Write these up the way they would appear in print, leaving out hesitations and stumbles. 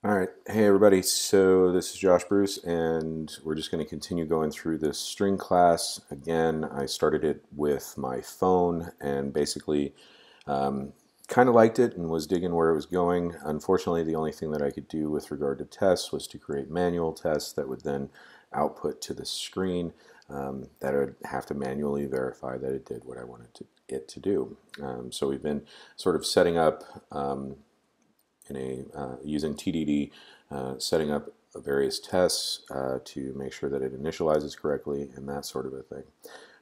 All right, hey everybody, so this is Josh Bruce and we're just going to continue going through this string class. Again, I started it with my phone and basically kind of liked it and was digging where it was going. Unfortunately, the only thing that I could do with regard to tests was to create manual tests that would then output to the screen that I would have to manually verify that it did what I wanted it to do. So we've been sort of setting up using TDD, setting up various tests to make sure that it initializes correctly and that sort of a thing.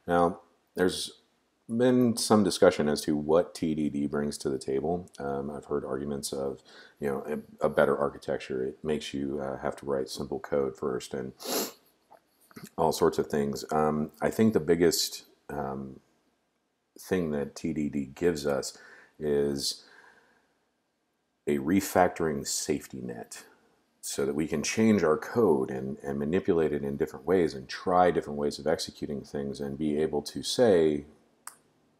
Now, there's been some discussion as to what TDD brings to the table. I've heard arguments of, a better architecture. It makes you have to write simple code first and all sorts of things. I think the biggest thing that TDD gives us is a refactoring safety net so that we can change our code and manipulate it in different ways and try different ways of executing things and be able to say,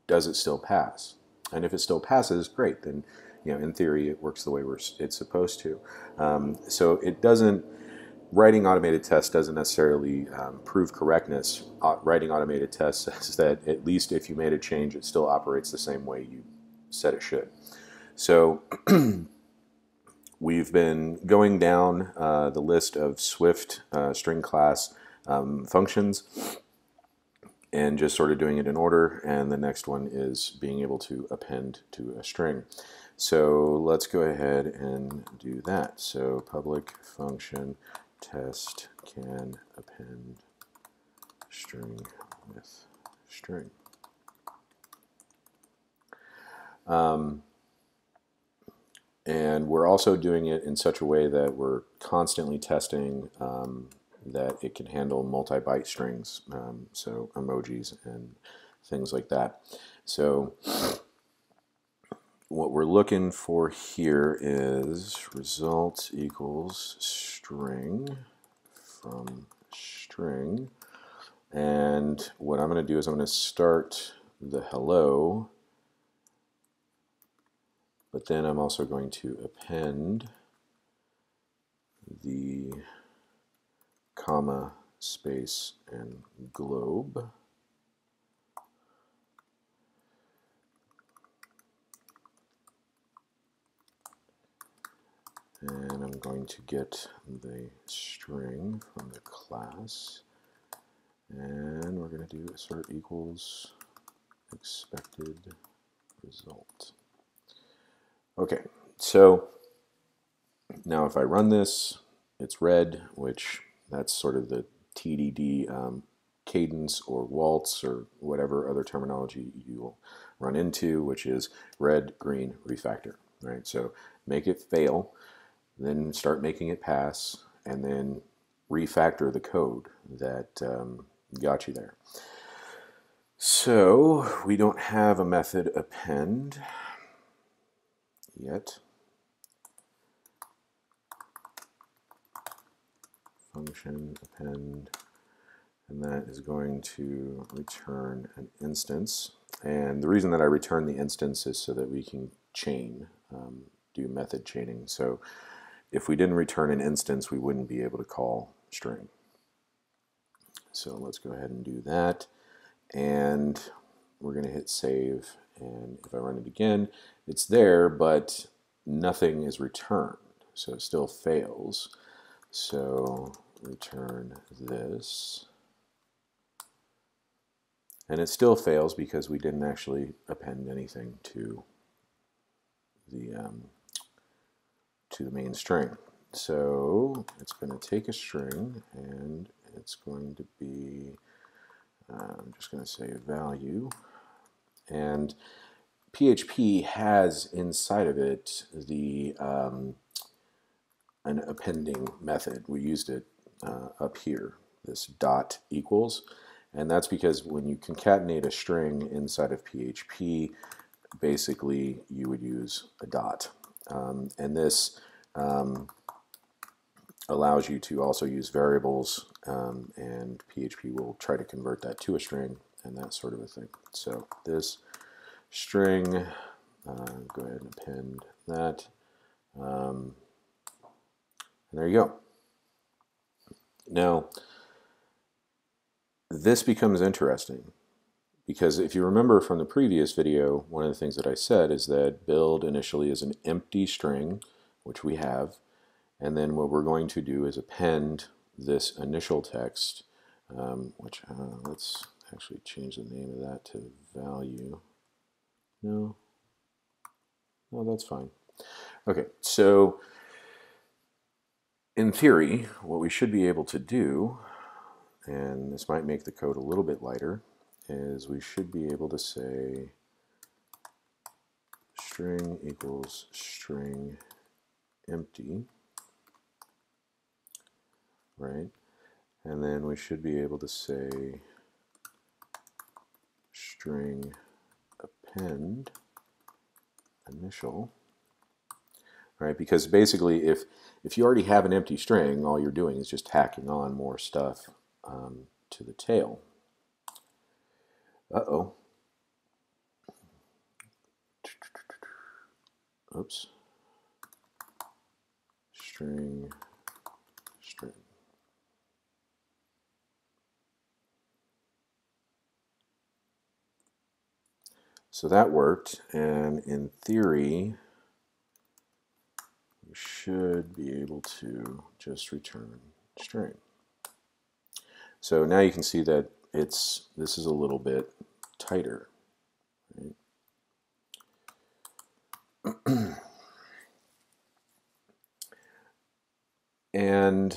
does it still pass? And if it still passes, great. Then, in theory, it works the way it's supposed to. So it doesn't, writing automated tests doesn't necessarily prove correctness. Writing automated tests says that at least if you made a change, it still operates the same way you said it should. So we've been going down the list of Swift string class functions and just sort of doing it in order, and the next one is being able to append to a string. So let's go ahead and do that. So public function test can append string with string. And we're also doing it in such a way that we're constantly testing that it can handle multi-byte strings, so emojis and things like that. So what we're looking for here is result equals string from string. And what I'm going to do is I'm going to start the hello, but then I'm also going to append the comma, space, and globe. And I'm going to get the string from the class. And we're going to do assert equals expected result. Okay, so now if I run this, it's red, which that's sort of the TDD cadence or waltz or whatever other terminology you'll run into, which is red, green, refactor, right? So make it fail, then start making it pass, and then refactor the code that got you there. So we don't have a method append yet. Function append, and that is going to return an instance. And the reason that I return the instance is so that we can chain, do method chaining. So if we didn't return an instance, we wouldn't be able to call string. So let's go ahead and do that. And we're going to hit save. And if I run it again, it's there, but nothing is returned. So it still fails. So return this. And it still fails because we didn't actually append anything to the main string. So it's going to take a string and it's going to be, I'm just going to say value. And PHP has inside of it the an appending method. We used it up here, this dot equals, and that's because when you concatenate a string inside of PHP, basically you would use a dot. And this allows you to also use variables, and PHP will try to convert that to a string and that sort of a thing. So this string, go ahead and append that. And there you go. Now, this becomes interesting because if you remember from the previous video, one of the things that I said is that build initially is an empty string, which we have, and then what we're going to do is append this initial text, which let's actually change the name of that to value. No, that's fine. Okay, so in theory, what we should be able to do, and this might make the code a little bit lighter, is we should be able to say string equals string empty, right? And then we should be able to say string append initial, right? Because basically if you already have an empty string, all you're doing is just tacking on more stuff to the tail. Uh-oh. Oops. String. So that worked, and in theory, we should be able to just return string. So now you can see that this is a little bit tighter, right? and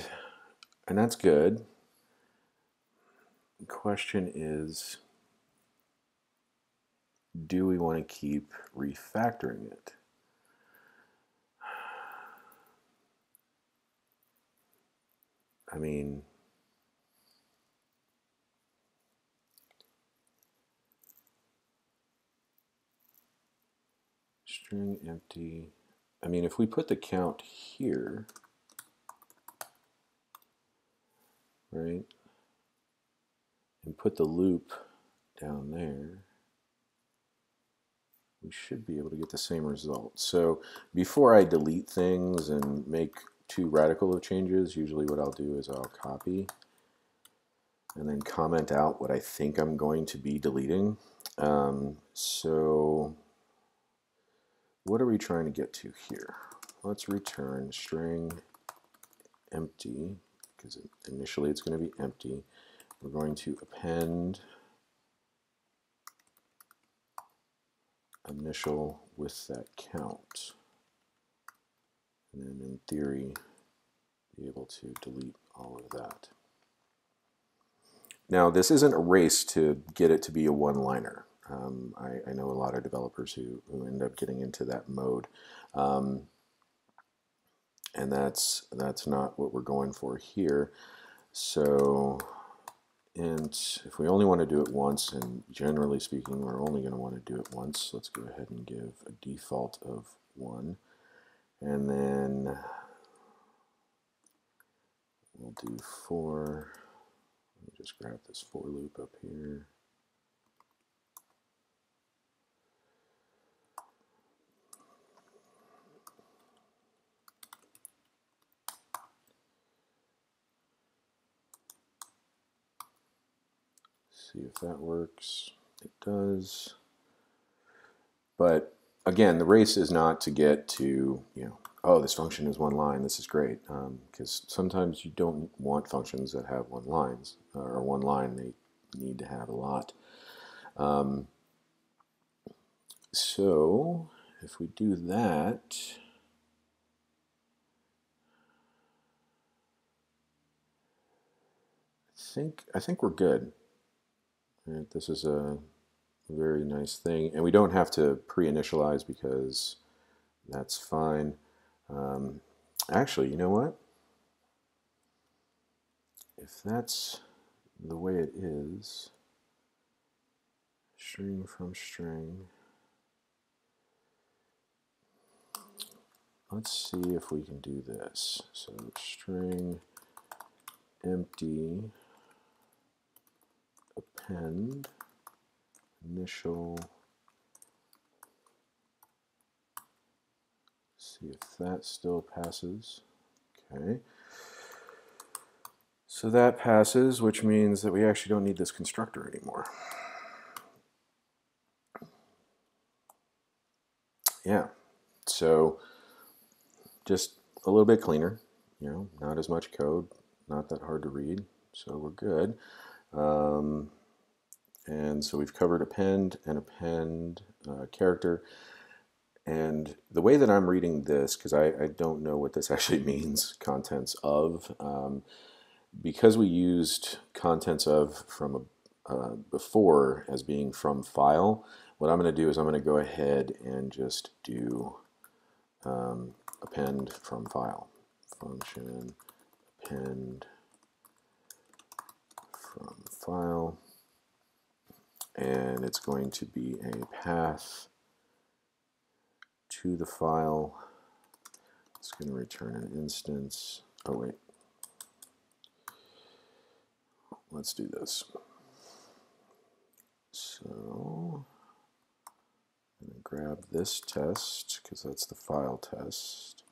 that's good. The question is, do we want to keep refactoring it? I mean, string empty. I mean, if we put the count here, right, and put the loop down there, we should be able to get the same result. So before I delete things and make too radical of changes, usually what I'll do is I'll copy and then comment out what I think I'm going to be deleting. So what are we trying to get to here? Let's return string empty, because initially it's going to be empty. We're going to append initial with that count, and then in theory be able to delete all of that. Now this isn't a race to get it to be a one-liner. I know a lot of developers who end up getting into that mode, and that's not what we're going for here. So int, if we only want to do it once, and generally speaking we're only going to want to do it once, let's go ahead and give a default of 1, and then we'll do 4. Let me just grab this for loop up here. See if that works. It does. But again, the race is not to get to, oh, this function is one line, this is great. Because sometimes you don't want functions that have one line. They need to have a lot. So if we do that, I think we're good. Right, this is a very nice thing, and we don't have to pre-initialize because that's fine. Actually, you know what? If that's the way it is, string from string, let's see if we can do this. So string empty append initial. See if that still passes. Okay. So that passes, which means that we actually don't need this constructor anymore. Yeah. So just a little bit cleaner, not as much code, not that hard to read, so we're good. And so we've covered append and append character. And the way that I'm reading this, because I don't know what this actually means, contents of, because we used contents of from before as being from file, what I'm going to do is I'm going to go ahead and just do append from file. Function append from file. And it's going to be a path to the file. It's going to return an instance. Oh, wait. Let's do this. So I'm going to grab this test, because that's the file test.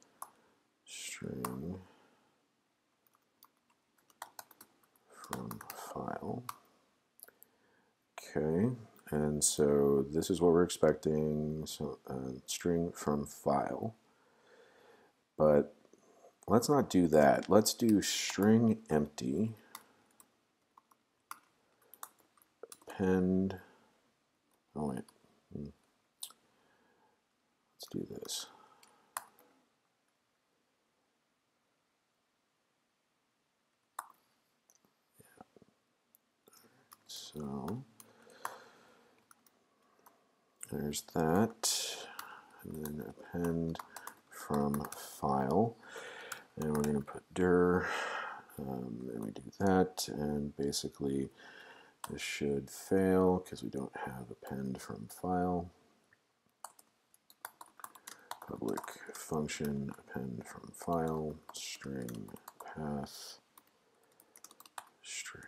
String from file. Okay, and so this is what we're expecting. So string from file. But let's not do that. Let's do string empty append. Oh wait. Let's do this. So there's that, and then append from file, and we're going to put dir, and we do that, and basically this should fail because we don't have append from file. Public function append from file, string path, string.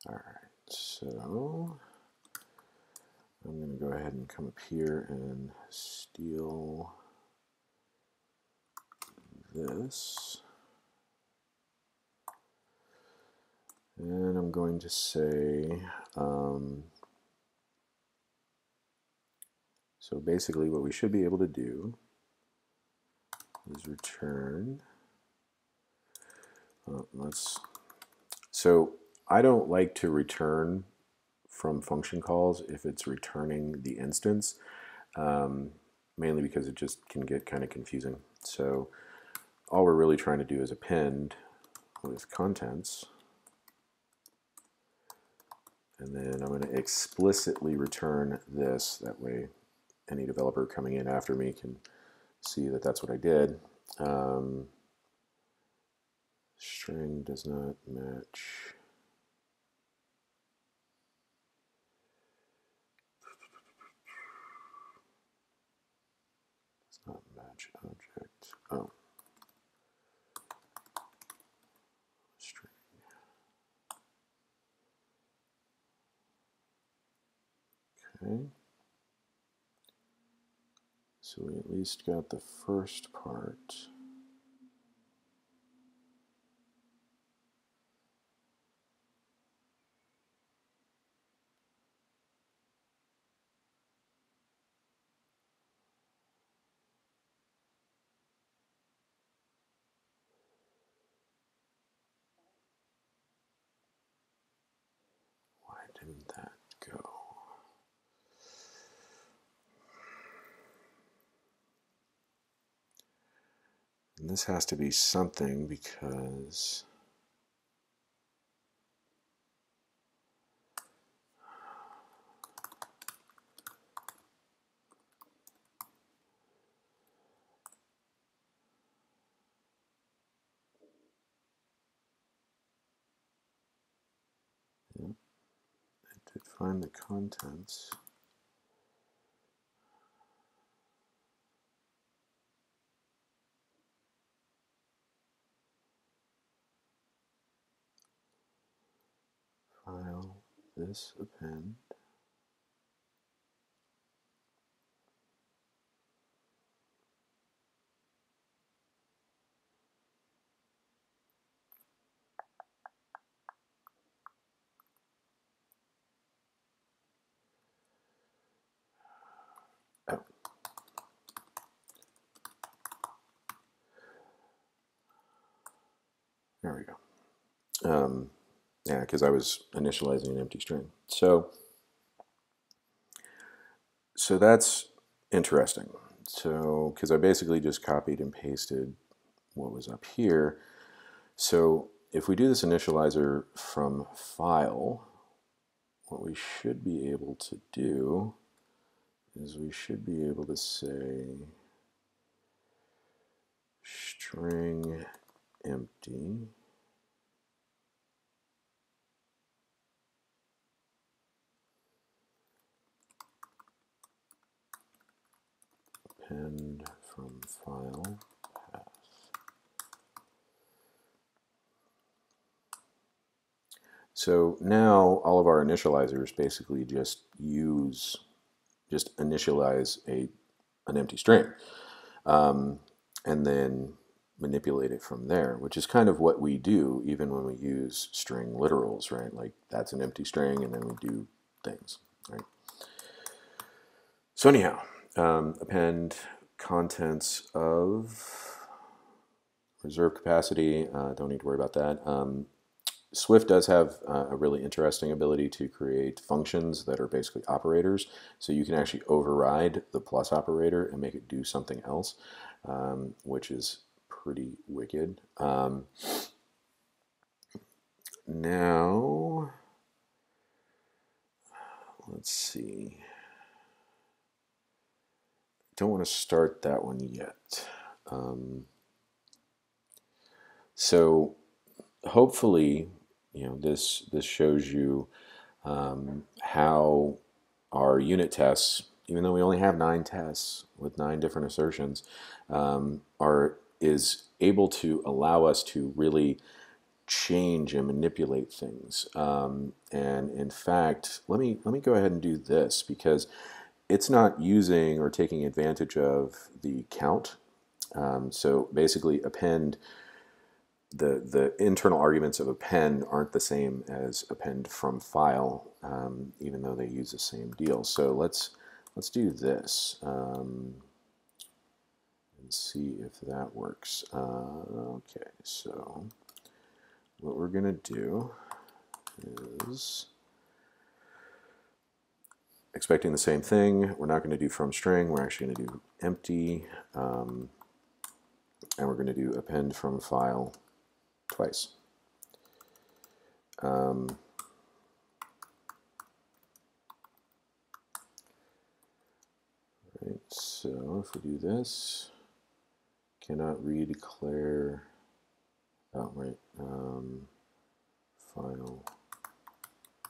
All right, so I'm going to go ahead and come up here and steal this. And I'm going to say, so basically what we should be able to do is return, so I don't like to return from function calls if it's returning the instance, mainly because it just can get kind of confusing. So all we're really trying to do is append with contents, and then I'm going to explicitly return this. That way any developer coming in after me can see that that's what I did. String does not match. Does not match object. Oh. String. Okay. So we at least got the first part. Why didn't that go? And this has to be something because yeah, it did find the contents. File this append. There we go. Yeah, because I was initializing an empty string. So that's interesting. So, because I basically just copied and pasted what was up here. So if we do this initializer from file, what we should be able to do is we should be able to say string empty append from file path. So now all of our initializers basically just initialize an empty string, and then manipulate it from there, which is kind of what we do even when we use string literals, right? Like that's an empty string, and then we do things, right? So anyhow, append contents of reserve capacity. Don't need to worry about that. Swift does have a really interesting ability to create functions that are basically operators. So you can actually override the plus operator and make it do something else, which is pretty wicked. Now, let's see. Don't want to start that one yet. So hopefully, this shows you how our unit tests, even though we only have 9 tests with 9 different assertions, is able to allow us to really change and manipulate things. And in fact, let me go ahead and do this, because it's not using or taking advantage of the count. So basically, append, the internal arguments of append aren't the same as append from file, even though they use the same deal. So let's do this and see if that works. Okay, so what we're going to do is, expecting the same thing, we're not going to do from string, we're actually going to do empty, and we're going to do append from file twice. Right, so if we do this, cannot redeclare, oh, right, file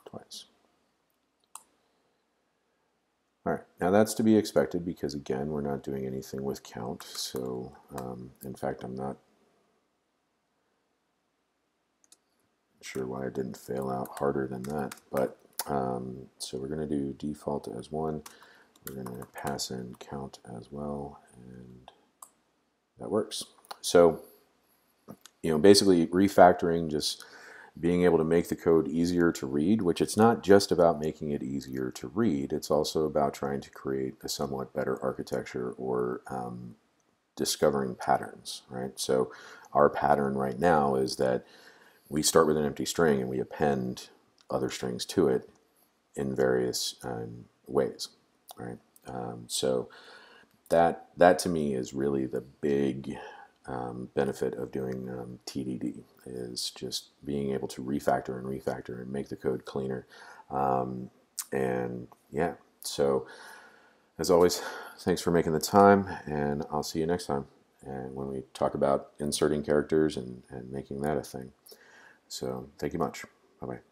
twice. All right, now that's to be expected because, again, we're not doing anything with count. So, in fact, I'm not sure why it didn't fail out harder than that. But so we're going to do default as 1. We're going to pass in count as well, and that works. So, basically refactoring, just being able to make the code easier to read, which it's not just about making it easier to read, it's also about trying to create a somewhat better architecture, or discovering patterns, right? So our pattern right now is that we start with an empty string and we append other strings to it in various ways, right? So that to me is really the big benefit of doing TDD, is just being able to refactor and make the code cleaner. And yeah, so as always, thanks for making the time, and I'll see you next time, and when we talk about inserting characters and making that a thing. So thank you much. Bye-bye.